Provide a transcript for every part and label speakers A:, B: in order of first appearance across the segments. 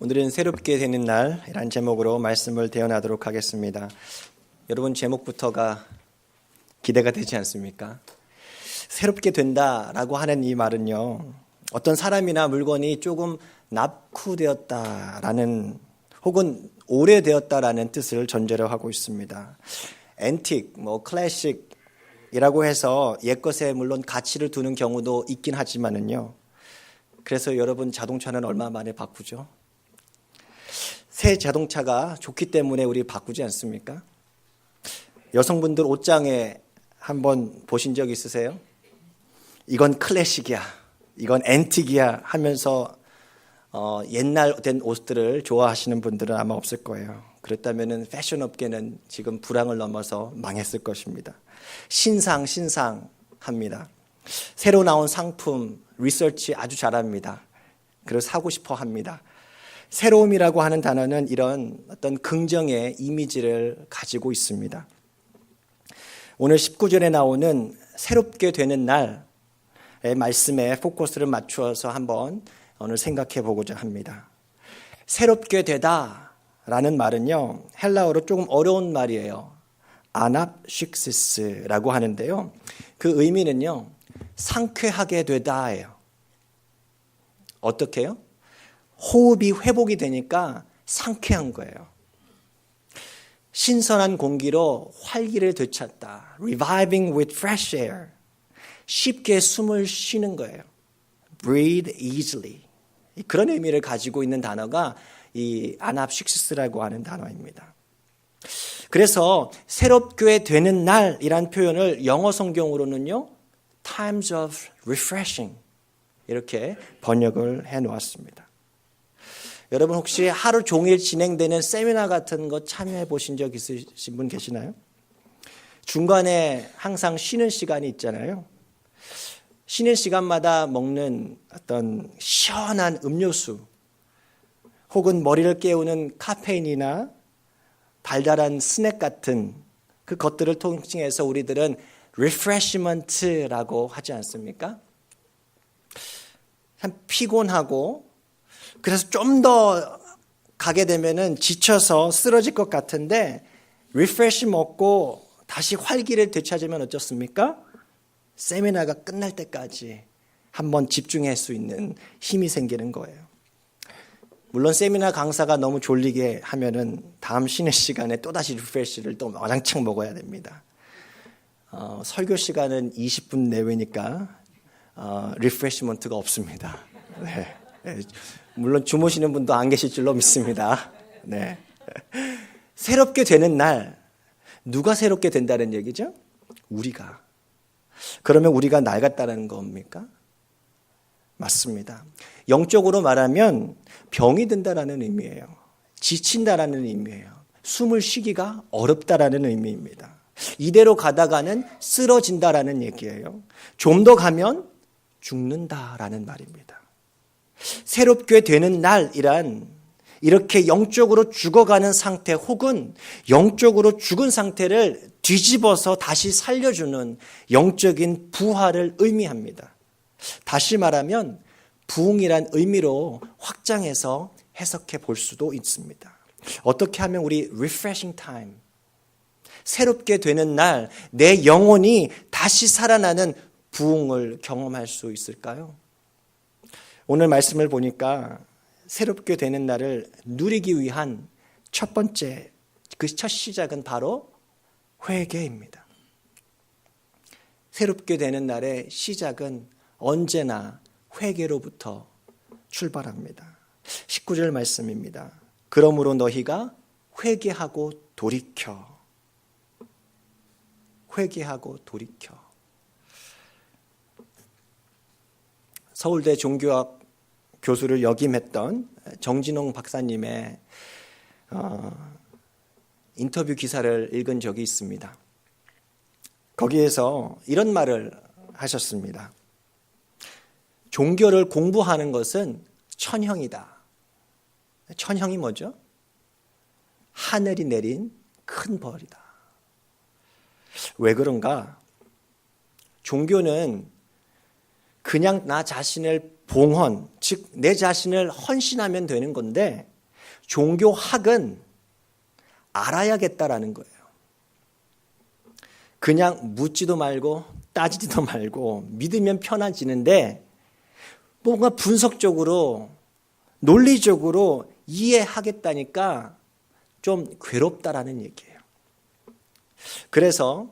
A: 오늘은 새롭게 되는 날이란 제목으로 말씀을 대언하도록 하겠습니다. 여러분 제목부터가 기대가 되지 않습니까? 새롭게 된다라고 하는 이 말은요, 어떤 사람이나 물건이 조금 낙후되었다라는 혹은 오래되었다라는 뜻을 전제로 하고 있습니다. 앤틱, 클래식이라고 해서 옛것에 물론 가치를 두는 경우도 있긴 하지만은요. 그래서 여러분 자동차는 얼마 만에 바꾸죠? 새 자동차가 좋기 때문에 우리 바꾸지 않습니까? 여성분들 옷장에 한번 보신 적 있으세요? 이건 클래식이야, 이건 앤틱이야 하면서 옛날 된 옷들을 좋아하시는 분들은 아마 없을 거예요. 그렇다면 패션 업계는 지금 불황을 넘어서 망했을 것입니다. 신상합니다. 새로 나온 상품 리서치 아주 잘합니다. 그래서 사고 싶어 합니다. 새로움이라고 하는 단어는 이런 어떤 긍정의 이미지를 가지고 있습니다. 오늘 19절에 나오는 새롭게 되는 날의 말씀에 포커스를 맞추어서 한번 오늘 생각해 보고자 합니다. 새롭게 되다라는 말은요, 헬라어로 조금 어려운 말이에요. 아납식시스라고 하는데요. 그 의미는요, 상쾌하게 되다예요. 어떻게 해요? 호흡이 회복이 되니까 상쾌한 거예요. 신선한 공기로 활기를 되찾다. Reviving with fresh air. 쉽게 숨을 쉬는 거예요. Breathe easily. 그런 의미를 가지고 있는 단어가 이 아납식시스라고 하는 단어입니다. 그래서 새롭게 되는 날이란 표현을 영어 성경으로는요, Times of refreshing 이렇게 번역을 해 놓았습니다. 여러분 혹시 하루 종일 진행되는 세미나 같은 거 참여해 보신 적 있으신 분 계시나요? 중간에 항상 쉬는 시간이 있잖아요. 쉬는 시간마다 먹는 어떤 시원한 음료수 혹은 머리를 깨우는 카페인이나 달달한 스낵 같은 그 것들을 통해서 우리들은 refreshment라고 하지 않습니까? 참 피곤하고 그래서 좀 더 가게 되면은 지쳐서 쓰러질 것 같은데 리프레시 먹고 다시 활기를 되찾으면 어떻습니까? 세미나가 끝날 때까지 한번 집중할 수 있는 힘이 생기는 거예요. 물론 세미나 강사가 너무 졸리게 하면은 다음 쉬는 시간에 또다시 리프레시를 또 와장창 먹어야 됩니다. 설교 시간은 20분 내외니까 리프레시먼트가 없습니다. 네. 물론 주무시는 분도 안 계실 줄로 믿습니다. 네. 새롭게 되는 날, 누가 새롭게 된다는 얘기죠? 우리가. 그러면 우리가 낡았다는 겁니까? 맞습니다. 영적으로 말하면 병이 든다라는 의미예요. 지친다라는 의미예요. 숨을 쉬기가 어렵다라는 의미입니다. 이대로 가다가는 쓰러진다라는 얘기예요. 좀 더 가면 죽는다라는 말입니다. 새롭게 되는 날이란 이렇게 영적으로 죽어가는 상태 혹은 영적으로 죽은 상태를 뒤집어서 다시 살려주는 영적인 부활을 의미합니다. 다시 말하면 부흥이란 의미로 확장해서 해석해 볼 수도 있습니다. 어떻게 하면 우리 refreshing time, 새롭게 되는 날, 내 영혼이 다시 살아나는 부흥을 경험할 수 있을까요? 오늘 말씀을 보니까 새롭게 되는 날을 누리기 위한 첫 번째, 그 첫 시작은 바로 회개입니다. 새롭게 되는 날의 시작은 언제나 회개로부터 출발합니다. 19절 말씀입니다. 그러므로 너희가 회개하고 돌이켜. 서울대 종교학 교수를 역임했던 정진홍 박사님의 인터뷰 기사를 읽은 적이 있습니다. 거기에서 이런 말을 하셨습니다. 종교를 공부하는 것은 천형이다. 천형이 뭐죠? 하늘이 내린 큰 벌이다. 왜 그런가? 종교는 그냥 나 자신을 봉헌, 즉 내 자신을 헌신하면 되는 건데 종교학은 알아야겠다라는 거예요. 그냥 묻지도 말고 따지지도 말고 믿으면 편해지는데 뭔가 분석적으로 논리적으로 이해하겠다니까 좀 괴롭다라는 얘기예요. 그래서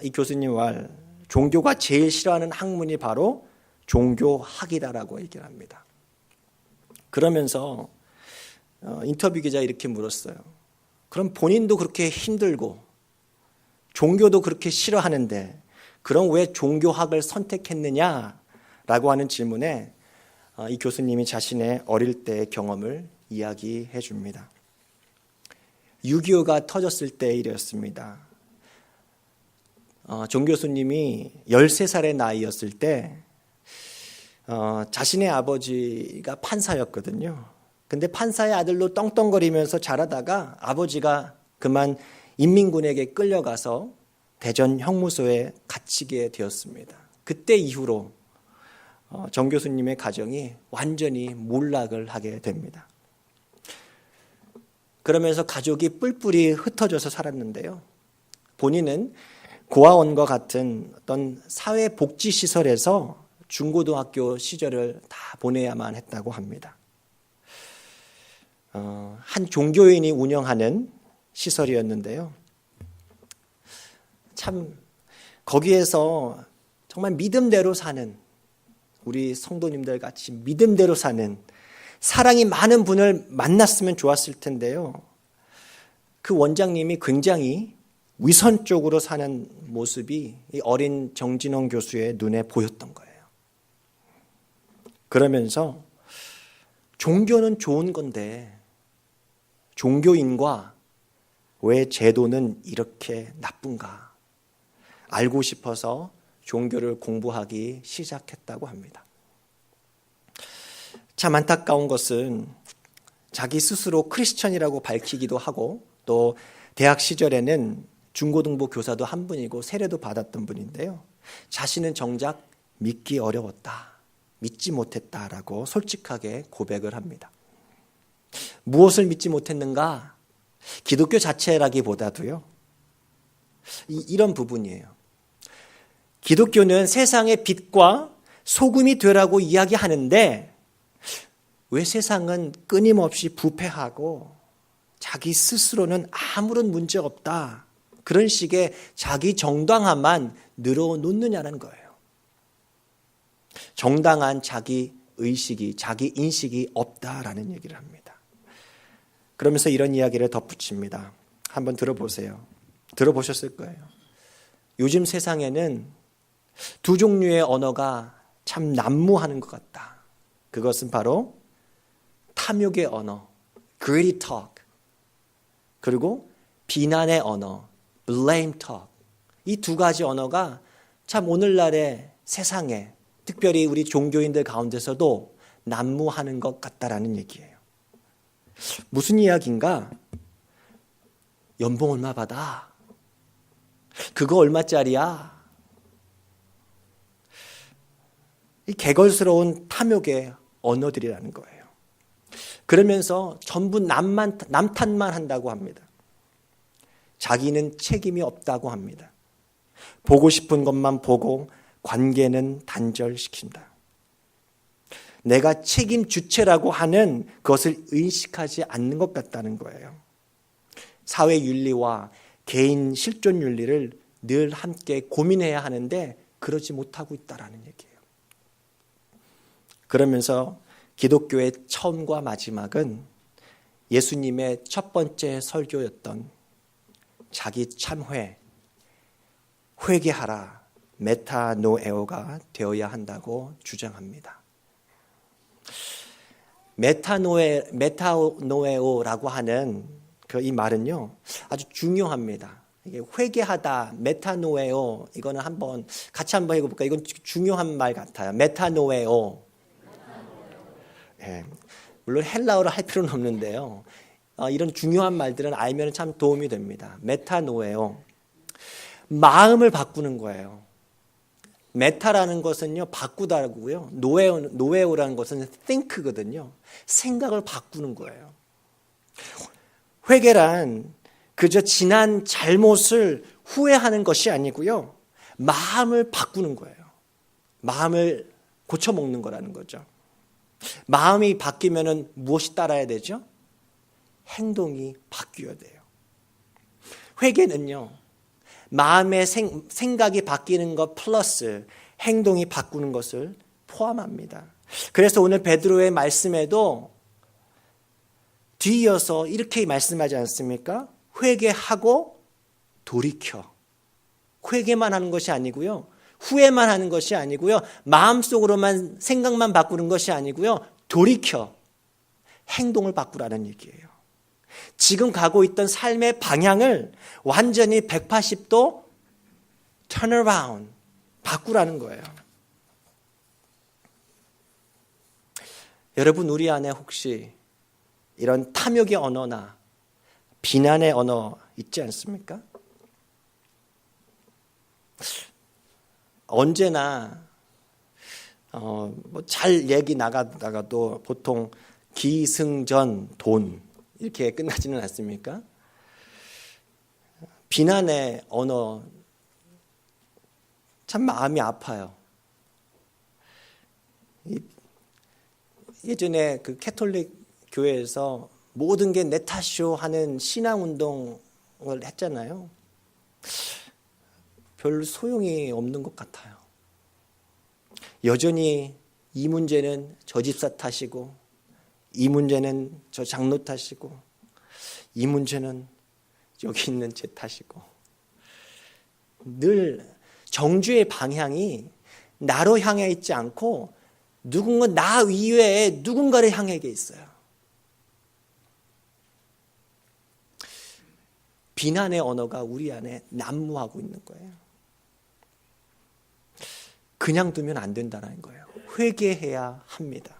A: 이 교수님 말 종교가 제일 싫어하는 학문이 바로 종교학이다라고 얘기를 합니다. 그러면서 인터뷰 기자 이렇게 물었어요. 그럼 본인도 그렇게 힘들고 종교도 그렇게 싫어하는데 그럼 왜 종교학을 선택했느냐라고 하는 질문에 이 교수님이 자신의 어릴 때의 경험을 이야기해 줍니다. 6.25가 터졌을 때 일이었습니다. 정 교수님이 13살의 나이였을 때 자신의 아버지가 판사였거든요. 근데 판사의 아들로 떵떵거리면서 자라다가 아버지가 그만 인민군에게 끌려가서 대전 형무소에 갇히게 되었습니다. 그때 이후로 정 교수님의 가정이 완전히 몰락을 하게 됩니다. 그러면서 가족이 뿔뿔이 흩어져서 살았는데요. 본인은 고아원과 같은 어떤 사회복지시설에서 중고등학교 시절을 다 보내야만 했다고 합니다. 한 종교인이 운영하는 시설이었는데요. 참 거기에서 정말 믿음대로 사는 우리 성도님들 같이 믿음대로 사는 사랑이 많은 분을 만났으면 좋았을 텐데요. 그 원장님이 굉장히 위선적으로 사는 모습이 이 어린 정진홍 교수의 눈에 보였던 거예요. 그러면서 종교는 좋은 건데 종교인과 왜 제도는 이렇게 나쁜가 알고 싶어서 종교를 공부하기 시작했다고 합니다. 참 안타까운 것은 자기 스스로 크리스천이라고 밝히기도 하고 또 대학 시절에는 중고등부 교사도 한 분이고 세례도 받았던 분인데요. 자신은 정작 믿기 어려웠다, 믿지 못했다라고 솔직하게 고백을 합니다. 무엇을 믿지 못했는가? 기독교 자체라기보다도요. 이런 부분이에요. 기독교는 세상의 빛과 소금이 되라고 이야기하는데 왜 세상은 끊임없이 부패하고 자기 스스로는 아무런 문제 없다. 그런 식의 자기 정당함만 늘어놓느냐는 거예요. 정당한 자기 의식이, 자기 인식이 없다라는 얘기를 합니다. 그러면서 이런 이야기를 덧붙입니다. 한번 들어보세요. 들어보셨을 거예요. 요즘 세상에는 두 종류의 언어가 참 난무하는 것 같다. 그것은 바로 탐욕의 언어, greedy talk, 그리고 비난의 언어, blame talk. 이 두 가지 언어가 참 오늘날의 세상에 특별히 우리 종교인들 가운데서도 난무하는 것 같다라는 얘기예요. 무슨 이야기인가? 연봉 얼마 받아? 그거 얼마짜리야? 이 개걸스러운 탐욕의 언어들이라는 거예요. 그러면서 전부 남탓만 한다고 합니다. 자기는 책임이 없다고 합니다. 보고 싶은 것만 보고 관계는 단절시킨다. 내가 책임 주체라고 하는 그것을 의식하지 않는 것 같다는 거예요. 사회 윤리와 개인 실존 윤리를 늘 함께 고민해야 하는데 그러지 못하고 있다는 얘기예요. 그러면서 기독교의 처음과 마지막은 예수님의 첫 번째 설교였던 자기 참회, 회개하라, 메타노에오가 되어야 한다고 주장합니다. 메타노에오라고 하는 이 말은요 아주 중요합니다. 이게 회개하다, 메타노에오, 이거는 같이 한번 해볼까요? 이건 중요한 말 같아요. 메타노에오. 네, 물론 헬라어로 할 필요는 없는데요. 이런 중요한 말들은 알면 참 도움이 됩니다. 메타노에오. 마음을 바꾸는 거예요. 메타라는 것은요, 바꾸다고요. 노에오라는 것은 think거든요. 생각을 바꾸는 거예요. 회개란 그저 지난 잘못을 후회하는 것이 아니고요. 마음을 바꾸는 거예요. 마음을 고쳐먹는 거라는 거죠. 마음이 바뀌면 무엇이 따라야 되죠? 행동이 바뀌어야 돼요. 회개는요, 마음의 생각이 바뀌는 것 플러스 행동이 바꾸는 것을 포함합니다. 그래서 오늘 베드로의 말씀에도 뒤이어서 이렇게 말씀하지 않습니까? 회개하고 돌이켜. 회개만 하는 것이 아니고요. 후회만 하는 것이 아니고요. 마음속으로만 생각만 바꾸는 것이 아니고요. 돌이켜. 행동을 바꾸라는 얘기예요. 지금 가고 있던 삶의 방향을 완전히 180도 turn around, 바꾸라는 거예요. 여러분, 우리 안에 혹시 이런 탐욕의 언어나 비난의 언어 있지 않습니까? 언제나 잘 얘기 나가다가도 보통 기승전 돈 이렇게 끝나지는 않습니까? 비난의 언어 참 마음이 아파요. 예전에 그 캐톨릭 교회에서 모든 게 내 탓이요 하는 신앙운동을 했잖아요. 별 소용이 없는 것 같아요. 여전히 이 문제는 저 집사 탓이고, 이 문제는 저 장로 탓이고, 이 문제는 여기 있는 제 탓이고, 늘 정죄의 방향이 나로 향해 있지 않고 누군가 나 이외에 누군가를 향해 있어요. 비난의 언어가 우리 안에 난무하고 있는 거예요. 그냥 두면 안 된다는 거예요. 회개해야 합니다.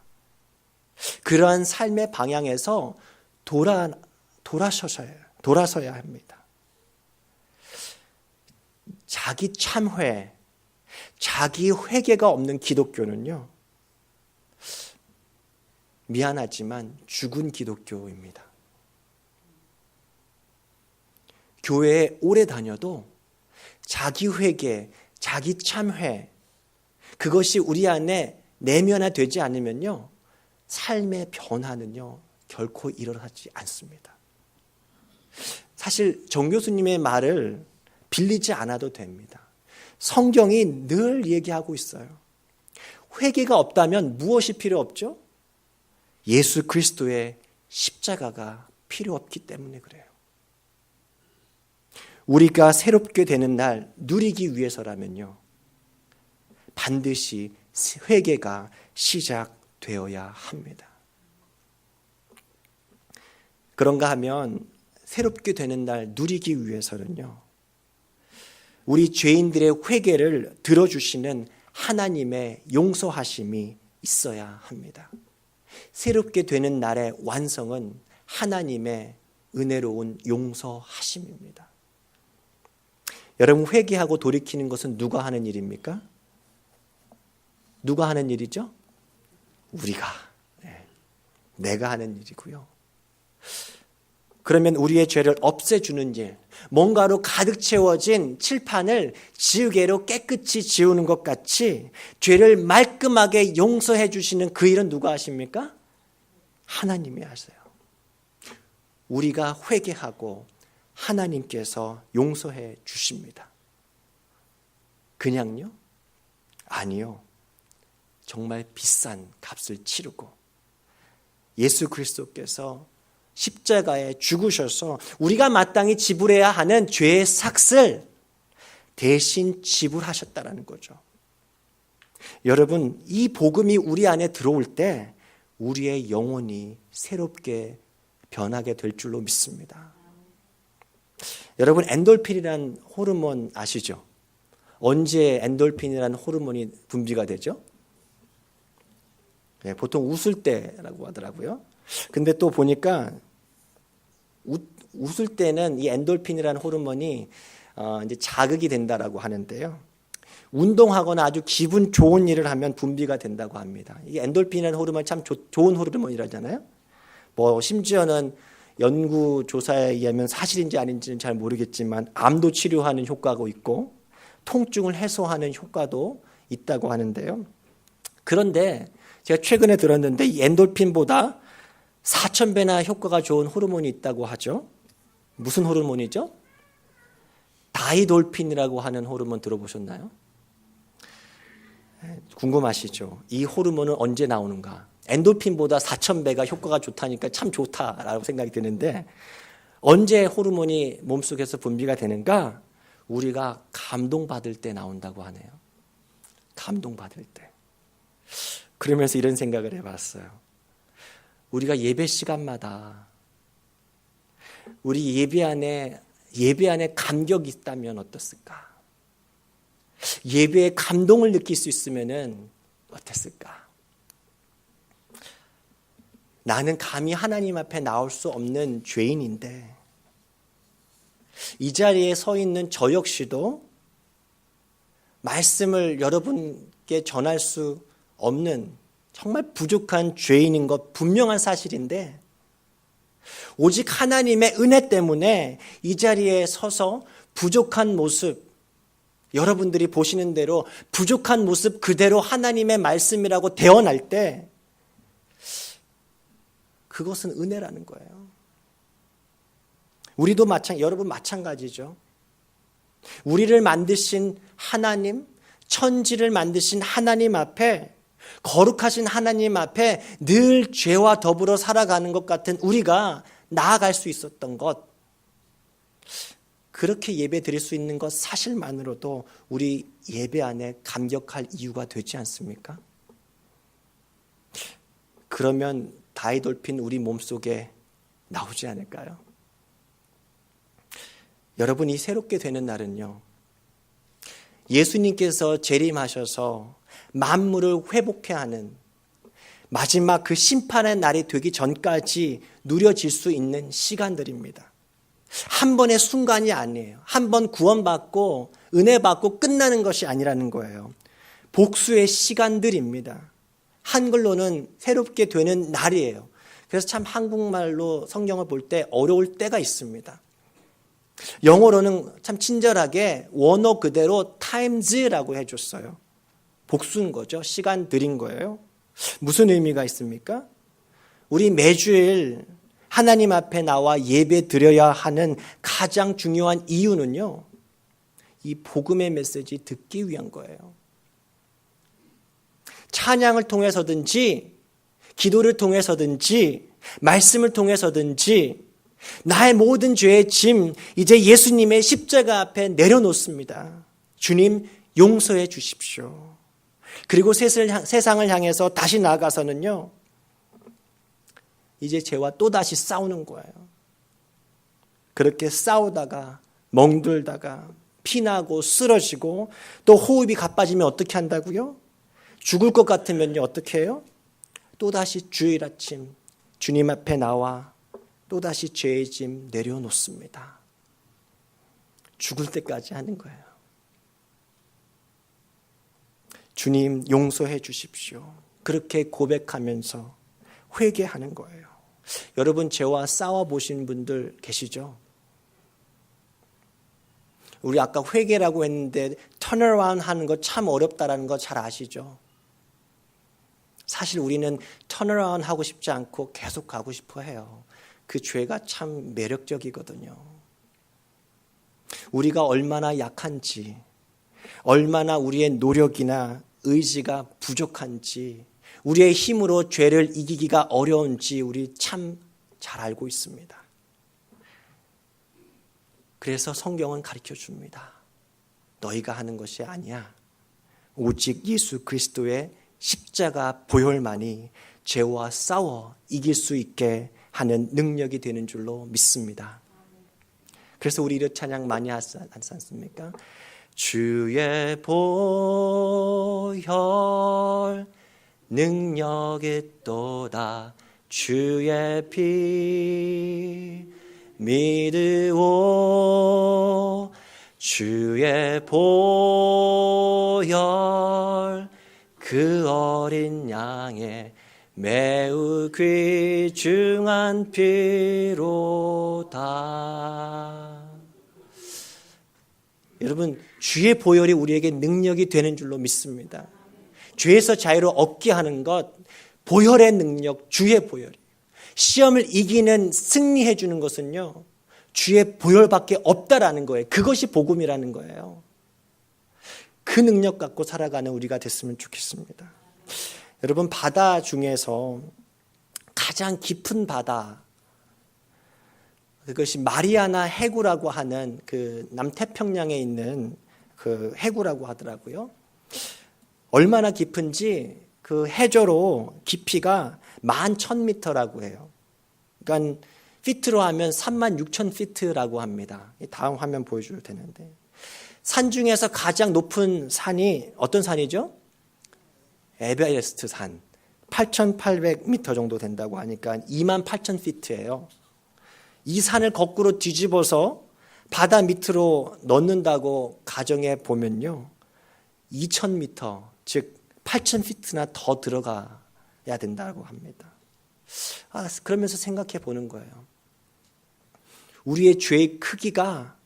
A: 그러한 삶의 방향에서 돌아서야 합니다. 자기 참회, 자기 회개가 없는 기독교는요, 미안하지만 죽은 기독교입니다. 교회에 오래 다녀도 자기 회개, 자기 참회, 그것이 우리 안에 내면화되지 않으면요, 삶의 변화는요, 결코 일어나지 않습니다. 사실 정 교수님의 말을 빌리지 않아도 됩니다. 성경이 늘 얘기하고 있어요. 회개가 없다면 무엇이 필요 없죠? 예수 그리스도의 십자가가 필요 없기 때문에 그래요. 우리가 새롭게 되는 날 누리기 위해서라면요, 반드시 회개가 시작되어야 합니다. 그런가 하면 새롭게 되는 날 누리기 위해서는요, 우리 죄인들의 회개를 들어주시는 하나님의 용서하심이 있어야 합니다. 새롭게 되는 날의 완성은 하나님의 은혜로운 용서하심입니다. 여러분, 회개하고 돌이키는 것은 누가 하는 일입니까? 누가 하는 일이죠? 우리가. 내가 하는 일이고요. 그러면 우리의 죄를 없애주는 일, 뭔가로 가득 채워진 칠판을 지우개로 깨끗이 지우는 것 같이 죄를 말끔하게 용서해 주시는 그 일은 누가 하십니까? 하나님이 하세요. 우리가 회개하고 하나님께서 용서해 주십니다. 그냥요? 아니요. 정말 비싼 값을 치르고 예수 그리스도께서 십자가에 죽으셔서 우리가 마땅히 지불해야 하는 죄의 삭을 대신 지불하셨다는 거죠. 여러분, 이 복음이 우리 안에 들어올 때 우리의 영혼이 새롭게 변하게 될 줄로 믿습니다. 여러분, 엔돌핀이라는 호르몬 아시죠? 언제 엔돌핀이라는 호르몬이 분비가 되죠? 네, 보통 웃을 때라고 하더라고요. 근데 또 보니까 웃을 때는 이 엔돌핀이라는 호르몬이 이제 자극이 된다라고 하는데요. 운동하거나 아주 기분 좋은 일을 하면 분비가 된다고 합니다. 이 엔돌핀이라는 호르몬이 참 좋은 호르몬이라잖아요. 뭐 심지어는 연구 조사에 의하면 사실인지 아닌지는 잘 모르겠지만 암도 치료하는 효과가 있고 통증을 해소하는 효과도 있다고 하는데요. 그런데 제가 최근에 들었는데 이 엔돌핀보다 4,000배나 효과가 좋은 호르몬이 있다고 하죠. 무슨 호르몬이죠? 다이돌핀이라고 하는 호르몬 들어보셨나요? 궁금하시죠? 이 호르몬은 언제 나오는가? 엔돌핀보다 4,000배가 효과가 좋다니까 참 좋다라고 생각이 드는데 언제 호르몬이 몸속에서 분비가 되는가? 우리가 감동받을 때 나온다고 하네요. 감동받을 때. 그러면서 이런 생각을 해봤어요. 우리가 예배 시간마다 우리 예배 안에 감격이 있다면 어떻을까? 예배에 감동을 느낄 수 있으면 어땠을까? 나는 감히 하나님 앞에 나올 수 없는 죄인인데 이 자리에 서 있는 저 역시도 말씀을 여러분께 전할 수 없는 정말 부족한 죄인인 것 분명한 사실인데 오직 하나님의 은혜 때문에 이 자리에 서서 부족한 모습, 여러분들이 보시는 대로 부족한 모습 그대로 하나님의 말씀이라고 대언할 때 그것은 은혜라는 거예요. 우리도 여러분 마찬가지죠. 우리를 만드신 하나님, 천지를 만드신 하나님 앞에, 거룩하신 하나님 앞에 늘 죄와 더불어 살아가는 것 같은 우리가 나아갈 수 있었던 것, 그렇게 예배 드릴 수 있는 것 사실만으로도 우리 예배 안에 감격할 이유가 되지 않습니까? 그러면 다이돌핀 우리 몸속에 나오지 않을까요? 여러분이 새롭게 되는 날은요, 예수님께서 재림하셔서 만물을 회복해 하는 마지막 그 심판의 날이 되기 전까지 누려질 수 있는 시간들입니다. 한 번의 순간이 아니에요. 한 번 구원받고 은혜 받고 끝나는 것이 아니라는 거예요. 복수의 시간들입니다. 한글로는 새롭게 되는 날이에요. 그래서 참 한국말로 성경을 볼 때 어려울 때가 있습니다. 영어로는 참 친절하게 원어 그대로 times라고 해줬어요. 복수인 거죠. 시간들인 거예요. 무슨 의미가 있습니까? 우리 매주일 하나님 앞에 나와 예배 드려야 하는 가장 중요한 이유는요, 이 복음의 메시지 듣기 위한 거예요. 찬양을 통해서든지 기도를 통해서든지 말씀을 통해서든지 나의 모든 죄의 짐 이제 예수님의 십자가 앞에 내려놓습니다. 주님 용서해 주십시오. 그리고 세상을 향해서 다시 나아가서는요, 이제 죄와 또다시 싸우는 거예요. 그렇게 싸우다가 멍들다가 피나고 쓰러지고 또 호흡이 가빠지면 어떻게 한다고요? 죽을 것 같으면요 어떻게 해요? 또다시 주일 아침 주님 앞에 나와 또다시 죄의 짐 내려놓습니다. 죽을 때까지 하는 거예요. 주님 용서해 주십시오. 그렇게 고백하면서 회개하는 거예요. 여러분 죄와 싸워보신 분들 계시죠? 우리 아까 회개라고 했는데 턴어라운드 하는 거 참 어렵다라는 거 잘 아시죠? 사실 우리는 턴어라운드 하고 싶지 않고 계속 가고 싶어 해요. 그 죄가 참 매력적이거든요. 우리가 얼마나 약한지, 얼마나 우리의 노력이나 의지가 부족한지, 우리의 힘으로 죄를 이기기가 어려운지 우리 참 잘 알고 있습니다. 그래서 성경은 가르쳐 줍니다. 너희가 하는 것이 아니야. 오직 예수 그리스도의 십자가 보혈만이 죄와 싸워 이길 수 있게 하는 능력이 되는 줄로 믿습니다. 그래서 우리 이런 찬양 많이 하지 않습니까? 주의 보혈 능력이 있도다. 주의 피 믿으오. 주의 보혈 그 어린 양의 매우 귀중한 피로다. 여러분, 주의 보혈이 우리에게 능력이 되는 줄로 믿습니다. 죄에서 자유를 얻게 하는 것, 보혈의 능력, 주의 보혈. 시험을 이기는, 승리해 주는 것은요, 주의 보혈밖에 없다라는 거예요. 그것이 복음이라는 거예요. 그 능력 갖고 살아가는 우리가 됐으면 좋겠습니다. 여러분, 바다 중에서 가장 깊은 바다, 그것이 마리아나 해구라고 하는 그 남태평양에 있는 그 해구라고 하더라고요. 얼마나 깊은지 그 해저로 깊이가 11,000m라고 해요. 그러니까 피트로 하면 36,000피트라고 합니다. 다음 화면 보여줘도 되는데, 산 중에서 가장 높은 산이 어떤 산이죠? 에베레스트 산. 8,800m 정도 된다고 하니까 28,000피트예요. 이 산을 거꾸로 뒤집어서 바다 밑으로 넣는다고 가정해 보면요, 2,000m, 즉 8,000피트나 더 들어가야 된다고 합니다. 그러면서 생각해 보는 거예요. 우리의 죄의 크기가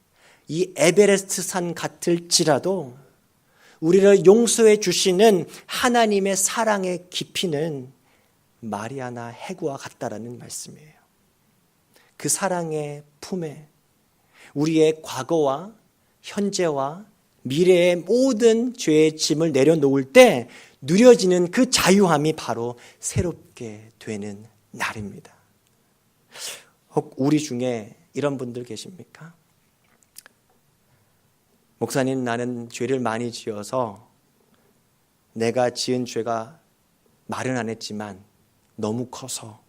A: 이 에베레스트 산 같을지라도 우리를 용서해 주시는 하나님의 사랑의 깊이는 마리아나 해구와 같다라는 말씀이에요. 그 사랑의 품에 우리의 과거와 현재와 미래의 모든 죄의 짐을 내려놓을 때 누려지는 그 자유함이 바로 새롭게 되는 날입니다. 혹 우리 중에 이런 분들 계십니까? 목사님, 나는 죄를 많이 지어서 내가 지은 죄가 말은 안 했지만 너무 커서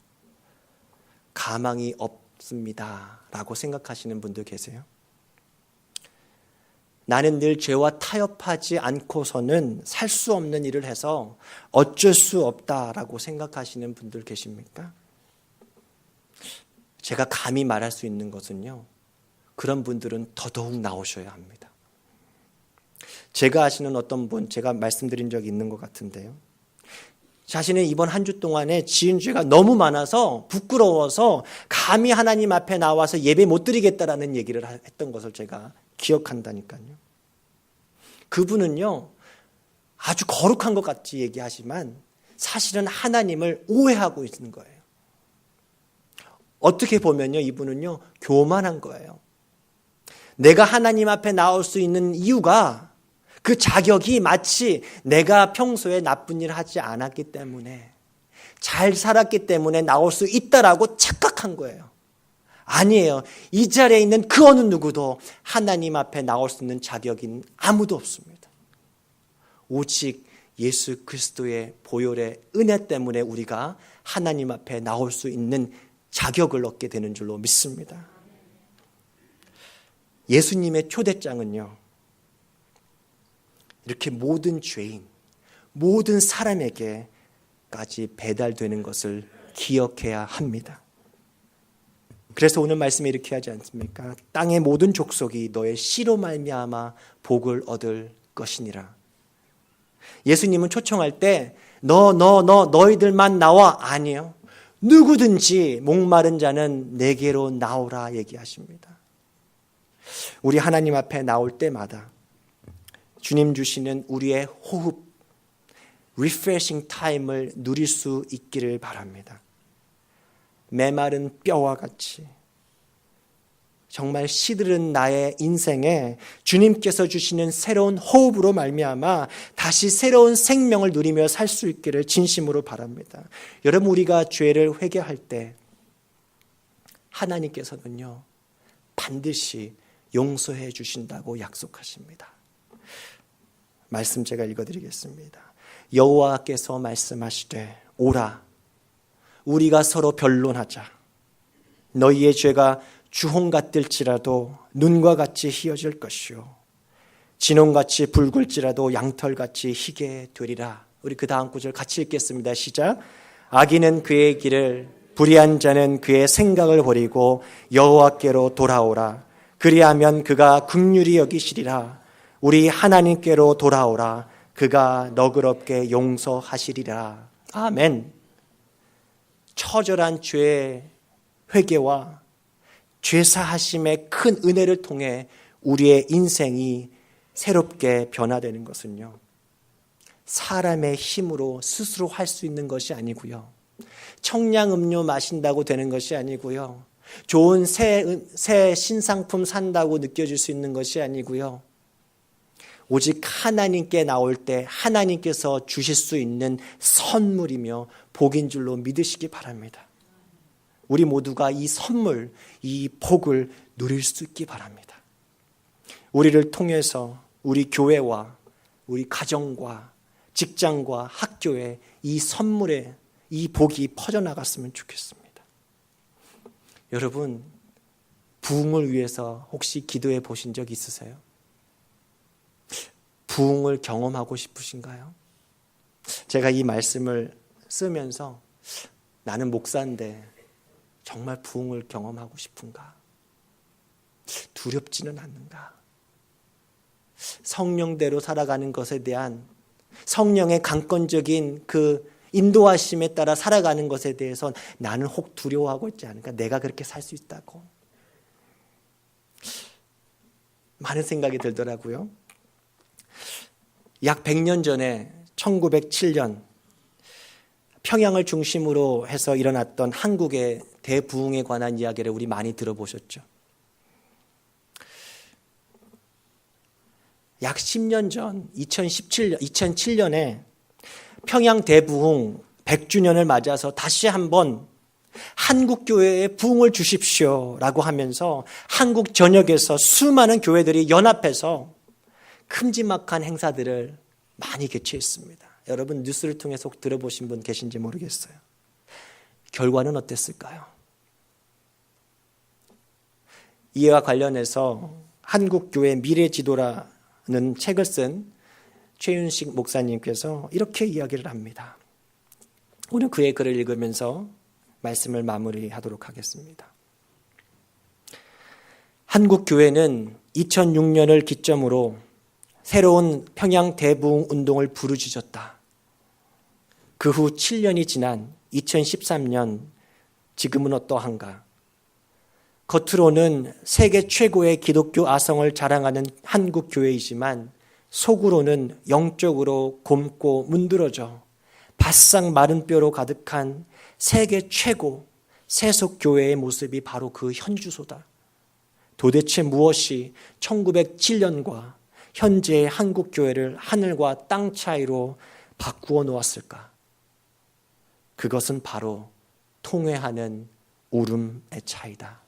A: 가망이 없습니다 라고 생각하시는 분들 계세요? 나는 늘 죄와 타협하지 않고서는 살 수 없는 일을 해서 어쩔 수 없다라고 생각하시는 분들 계십니까? 제가 감히 말할 수 있는 것은요, 그런 분들은 더더욱 나오셔야 합니다. 제가 아시는 어떤 분, 제가 말씀드린 적이 있는 것 같은데요, 자신은 이번 한 주 동안에 지은 죄가 너무 많아서 부끄러워서 감히 하나님 앞에 나와서 예배 못 드리겠다라는 얘기를 했던 것을 제가 기억한다니까요. 그분은요, 아주 거룩한 것 같이 얘기하지만 사실은 하나님을 오해하고 있는 거예요. 어떻게 보면요, 이분은요, 교만한 거예요. 내가 하나님 앞에 나올 수 있는 이유가, 그 자격이 마치 내가 평소에 나쁜 일 하지 않았기 때문에, 잘 살았기 때문에 나올 수 있다라고 착각한 거예요. 아니에요. 이 자리에 있는 그 어느 누구도 하나님 앞에 나올 수 있는 자격인 아무도 없습니다. 오직 예수 그리스도의 보혈의 은혜 때문에 우리가 하나님 앞에 나올 수 있는 자격을 얻게 되는 줄로 믿습니다. 예수님의 초대장은요, 이렇게 모든 죄인, 모든 사람에게까지 배달되는 것을 기억해야 합니다. 그래서 오늘 말씀에 이렇게 하지 않습니까? 땅의 모든 족속이 너의 씨로 말미암아 복을 얻을 것이니라. 예수님은 초청할 때 너희들만 나와, 아니요, 누구든지 목마른 자는 내게로 나오라 얘기하십니다. 우리 하나님 앞에 나올 때마다 주님 주시는 우리의 호흡, 리프레싱 타임을 누릴 수 있기를 바랍니다. 메마른 뼈와 같이 정말 시들은 나의 인생에 주님께서 주시는 새로운 호흡으로 말미암아 다시 새로운 생명을 누리며 살 수 있기를 진심으로 바랍니다. 여러분, 우리가 죄를 회개할 때 하나님께서는요, 반드시 용서해 주신다고 약속하십니다. 말씀 제가 읽어드리겠습니다. 여호와께서 말씀하시되 오라, 우리가 서로 변론하자. 너희의 죄가 주홍 같을지라도 눈과 같이 희어질 것이요, 진홍같이 붉을지라도 양털같이 희게 되리라. 우리 그 다음 구절 같이 읽겠습니다. 시작. 악인은 그의 길을, 불의한 자는 그의 생각을 버리고 여호와께로 돌아오라. 그리하면 그가 긍휼히 여기시리라. 우리 하나님께로 돌아오라. 그가 너그럽게 용서하시리라. 아멘. 처절한 죄의 회개와 죄사하심의 큰 은혜를 통해 우리의 인생이 새롭게 변화되는 것은요, 사람의 힘으로 스스로 할 수 있는 것이 아니고요, 청량음료 마신다고 되는 것이 아니고요, 좋은 새 신상품 산다고 느껴질 수 있는 것이 아니고요, 오직 하나님께 나올 때 하나님께서 주실 수 있는 선물이며 복인 줄로 믿으시기 바랍니다. 우리 모두가 이 선물, 이 복을 누릴 수 있기 바랍니다. 우리를 통해서 우리 교회와 우리 가정과 직장과 학교에 이 선물의 이 복이 퍼져나갔으면 좋겠습니다. 여러분, 부흥을 위해서 혹시 기도해 보신 적 있으세요? 부흥을 경험하고 싶으신가요? 제가 이 말씀을 쓰면서 나는 목사인데 정말 부흥을 경험하고 싶은가? 두렵지는 않는가? 성령대로 살아가는 것에 대한 성령의 강권적인 그 인도하심에 따라 살아가는 것에 대해서 나는 혹 두려워하고 있지 않을까? 내가 그렇게 살 수 있다고. 많은 생각이 들더라고요. 약 100년 전에 1907년 평양을 중심으로 해서 일어났던 한국의 대부흥에 관한 이야기를 우리 많이 들어보셨죠. 약 10년 전 2007년에 평양 대부흥 100주년을 맞아서 다시 한번 한국교회에 부흥을 주십시오라고 하면서 한국 전역에서 수많은 교회들이 연합해서 큼지막한 행사들을 많이 개최했습니다. 여러분 뉴스를 통해서 들어보신 분 계신지 모르겠어요. 결과는 어땠을까요? 이와 관련해서 한국교회 미래지도라는 책을 쓴 최윤식 목사님께서 이렇게 이야기를 합니다. 오늘 그의 글을 읽으면서 말씀을 마무리하도록 하겠습니다. 한국교회는 2006년을 기점으로 새로운 평양 대부흥 운동을 부르짖었다. 그 후 7년이 지난 2013년, 지금은 어떠한가? 겉으로는 세계 최고의 기독교 아성을 자랑하는 한국교회이지만 속으로는 영적으로 곪고 문드러져 바싹 마른 뼈로 가득한 세계 최고 세속교회의 모습이 바로 그 현주소다. 도대체 무엇이 1907년과 현재의 한국교회를 하늘과 땅 차이로 바꾸어 놓았을까? 그것은 바로 통회하는 울음의 차이다.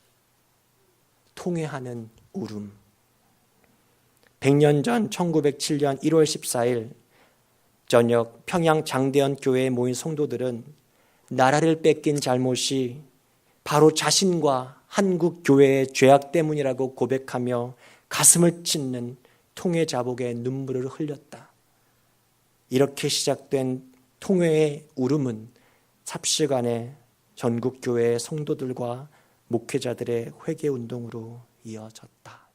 A: 통회하는 울음. 100년 전 1907년 1월 14일 저녁 평양 장대현 교회에 모인 성도들은 나라를 뺏긴 잘못이 바로 자신과 한국 교회의 죄악 때문이라고 고백하며 가슴을 찢는 통회 자복의 눈물을 흘렸다. 이렇게 시작된 통회의 울음은 삽시간에 전국 교회의 성도들과 목회자들의 회개 운동으로 이어졌다.